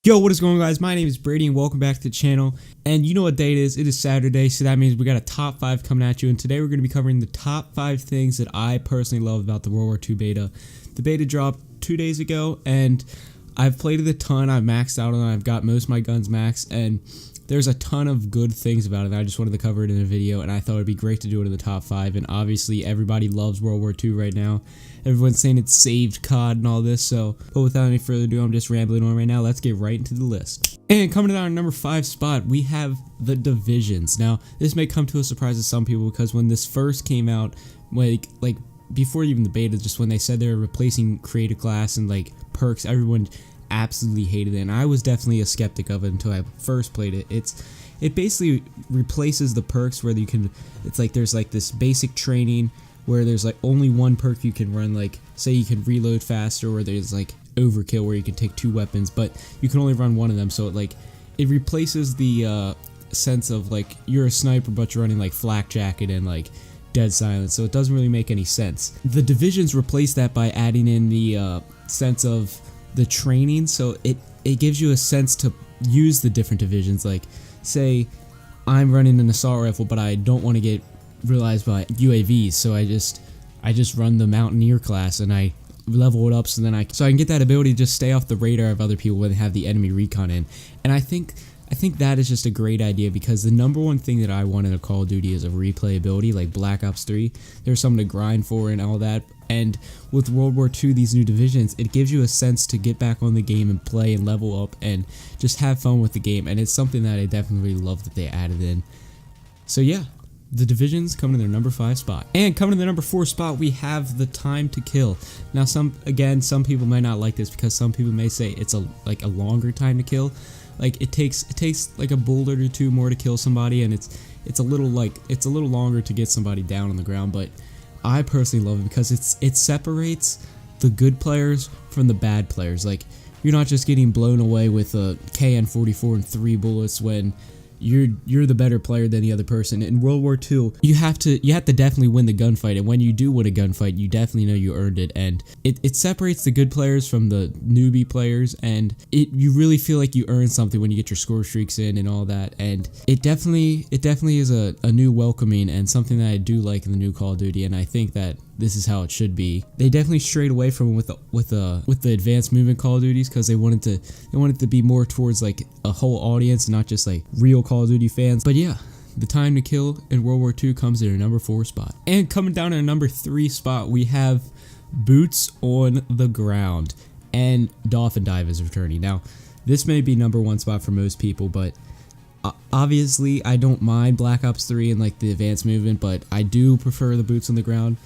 Yo, what is going on, guys? My name is Brady and welcome back to the channel. And you know what day it is? It is Saturday, so that means we got a top 5 coming at you. And today we're going to be covering the top 5 things that I personally love about the World War II beta. The beta dropped 2 days ago and I've played it a ton. I've maxed out on it. I've got most of my guns maxed and there's a ton of good things about it. I just wanted to cover it in a video and I thought it'd be great to do it in the top 5. And obviously everybody loves World War II right now. Everyone's saying it's saved COD and all this, but without any further ado, I'm just rambling on right now. Let's get right into the list. And coming to our number 5 spot, we have the Divisions. Now, this may come to a surprise to some people because when this first came out, like before even the beta, just when they said they were replacing creative class and like perks, everyone absolutely hated it. And I was definitely a skeptic of it until I first played it. It basically replaces the perks where you can, it's like there's like this basic training where there's like only one perk you can run, like say you can reload faster, or there's like overkill where you can take 2 weapons but you can only run one of them. So it replaces the sense of like you're a sniper but you're running like flak jacket and like dead silence, so it doesn't really make any sense. The Divisions replace that by adding in the sense of the training, so it gives you a sense to use the different divisions. Like say I'm running an assault rifle but I don't want to get realized by UAVs, so I just run the Mountaineer class and I level it up so I can get that ability to just stay off the radar of other people when they have the enemy recon in. And I think that is just a great idea, because the number one thing that I want in a Call of Duty is a replayability. Like Black Ops 3, there's something to grind for and all that, and with World War II, these new divisions, it gives you a sense to get back on the game and play and level up and just have fun with the game, and it's something that I definitely love that they added in. So yeah, the Divisions coming to their number 5 spot. And coming to the number 4 spot, we have the time to kill. Now some people might not like this because some people may say it's a longer time to kill. Like it takes like a bullet or 2 more to kill somebody, and it's a little longer to get somebody down on the ground. But I personally love it because it separates the good players from the bad players. Like you're not just getting blown away with a KN-44 and 3 bullets when you're the better player than the other person. In World War II, you have to definitely win the gunfight, and when you do win a gunfight, you definitely know you earned it. And it separates the good players from the newbie players, and you really feel like you earn something when you get your score streaks in and all that. And it definitely is a new welcoming and something that I do like in the new Call of Duty, and I think that this is how it should be. They definitely strayed away from it with the advanced movement Call of Duties because they wanted to be more towards like a whole audience and not just like real Call of Duty fans. But yeah, the time to kill in World War II comes in our number 4 spot. And coming down to our number 3 spot, we have Boots on the Ground, and Dolphin Dive is returning. Now, this may be number 1 spot for most people, but obviously I don't mind Black Ops 3 and like the advanced movement, but I do prefer the Boots on the Ground.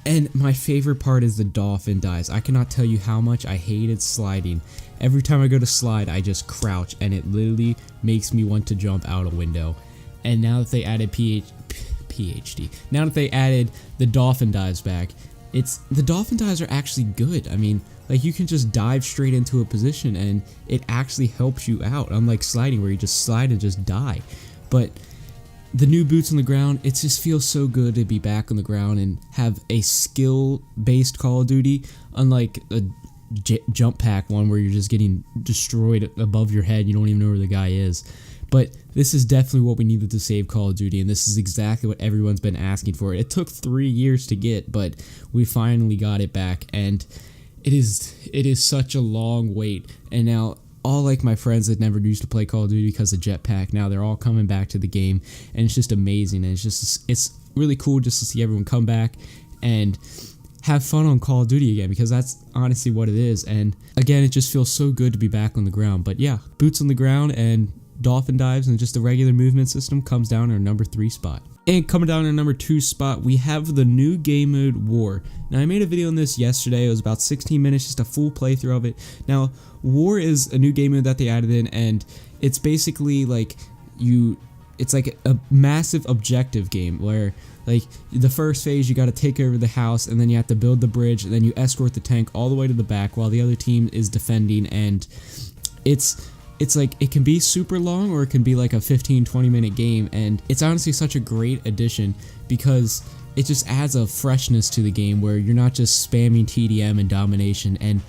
And my favorite part is the dolphin dives. I cannot tell you how much I hated sliding. Every time I go to slide, I just crouch, and it literally makes me want to jump out a window. And now that they added now that they added the dolphin dives back, the dolphin dives are actually good. I mean, like you can just dive straight into a position, and it actually helps you out. Unlike sliding, where you just slide and just die. But the new Boots on the Ground, it just feels so good to be back on the ground and have a skill-based Call of Duty, unlike a jump pack one where you're just getting destroyed above your head. You don't even know where the guy is. But this is definitely what we needed to save Call of Duty, and this is exactly what everyone's been asking for. It took 3 years to get, but we finally got it back, and it is such a long wait. And now all like my friends that never used to play Call of Duty because of Jetpack, now they're all coming back to the game, and it's just amazing. And it's really cool just to see everyone come back and have fun on Call of Duty again, because that's honestly what it is. And again, it just feels so good to be back on the ground. But yeah, Boots on the Ground and dolphin dives and just the regular movement system comes down to our number 3 spot. And coming down to our number 2 spot, we have the new game mode War. Now, I made a video on this yesterday. It was about 16 minutes, just a full playthrough of it. Now, War is a new game mode that they added in, and it's basically like it's like a massive objective game where like the first phase you got to take over the house, and then you have to build the bridge, and then you escort the tank all the way to the back while the other team is defending. And it's like it can be super long, or it can be like a 15-20 minute game, and it's honestly such a great addition because it just adds a freshness to the game where you're not just spamming TDM and domination. And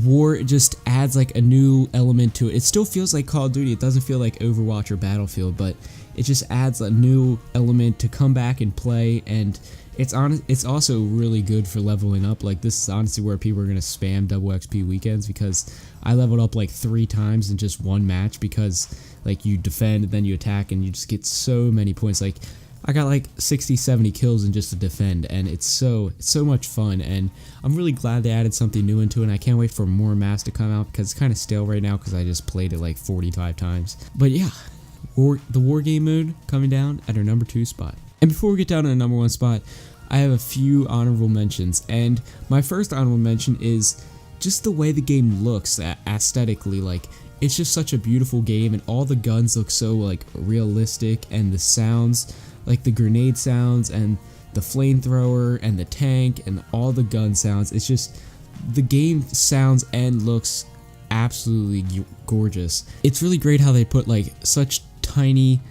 War just adds like a new element to it. It still feels like Call of Duty. It doesn't feel like Overwatch or Battlefield, but it just adds a new element to come back and play. And it's also really good for leveling up. Like, this is honestly where people are gonna spam double XP weekends, because I leveled up like 3 times in just one match, because like you defend and then you attack and you just get so many points. Like, I got like 60-70 kills in just to defend, and it's so much fun. And I'm really glad they added something new into it, and I can't wait for more maps to come out, because it's kind of stale right now because I just played it like 45 times. But yeah, the war game mode coming down at our number 2 spot. And before we get down to the number 1 spot, I have a few honorable mentions, and my first honorable mention is just the way the game looks aesthetically. Like, it's just such a beautiful game, and all the guns look so like realistic, and the sounds, like the grenade sounds and the flamethrower and the tank and all the gun sounds, it's just, the game sounds and looks absolutely gorgeous. It's really great how they put like such tiny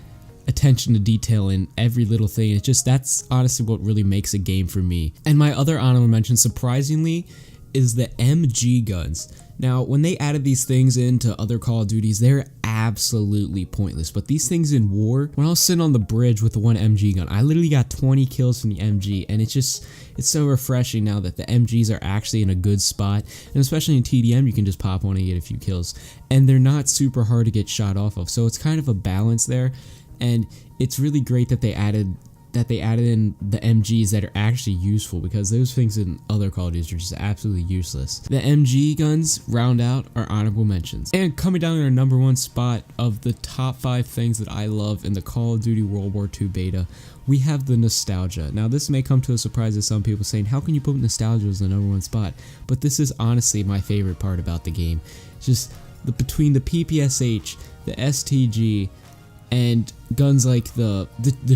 attention to detail in every little thing. It's just, that's honestly what really makes a game for me. And my other honorable mention, surprisingly, is the MG guns. Now, when they added these things into other Call of Duties, they're absolutely pointless. But these things in War, when I was sitting on the bridge with the one MG gun, I literally got 20 kills from the MG, and it's so refreshing now that the MGs are actually in a good spot. And especially in TDM, you can just pop one and get a few kills, and they're not super hard to get shot off of. So it's kind of a balance there, and it's really great that they added in the MGs that are actually useful, because those things in other Call of Duty are just absolutely useless. The MG guns round out our honorable mentions. And coming down to our number 1 spot of the top 5 things that I love in the Call of Duty World War II beta, we have the nostalgia. Now, this may come to a surprise to some people, saying, how can you put nostalgia as the number 1 spot? But this is honestly my favorite part about the game. Just between the PPSH, the STG, and guns like the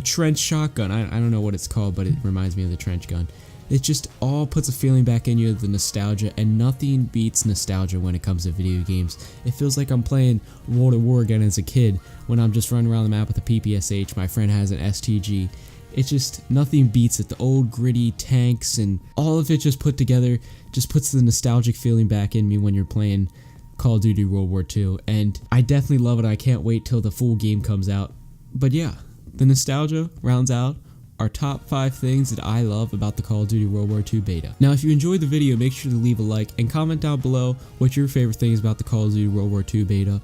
trench shotgun. I don't know what it's called, but it reminds me of the trench gun. It just all puts a feeling back in you of the nostalgia, and nothing beats nostalgia when it comes to video games. It feels like I'm playing World at War again as a kid, when I'm just running around the map with a PPSH, my friend has an STG. It's just, nothing beats it. The old gritty tanks and all of it just put together just puts the nostalgic feeling back in me when you're playing Call of Duty World War II, and I definitely love it. I can't wait till the full game comes out. But yeah, the nostalgia rounds out our top 5 things that I love about the Call of Duty World War II beta. Now, if you enjoyed the video, make sure to leave a like and comment down below what your favorite things about the Call of Duty World War II beta.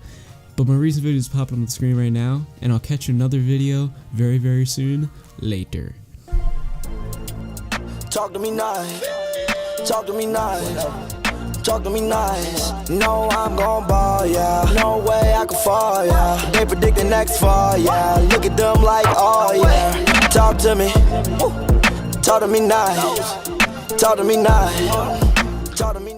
But my recent video is popping on the screen right now, and I'll catch you in another video very, very soon. Later. Talk to me nice. Talk to me nice. Talk to me nice. No, I'm gon' ball, yeah. No way I can fall, yeah. They predict the next fall, yeah. Look at them like, oh, yeah. Talk to me. Talk to me nice. Talk to me nice. Talk to me.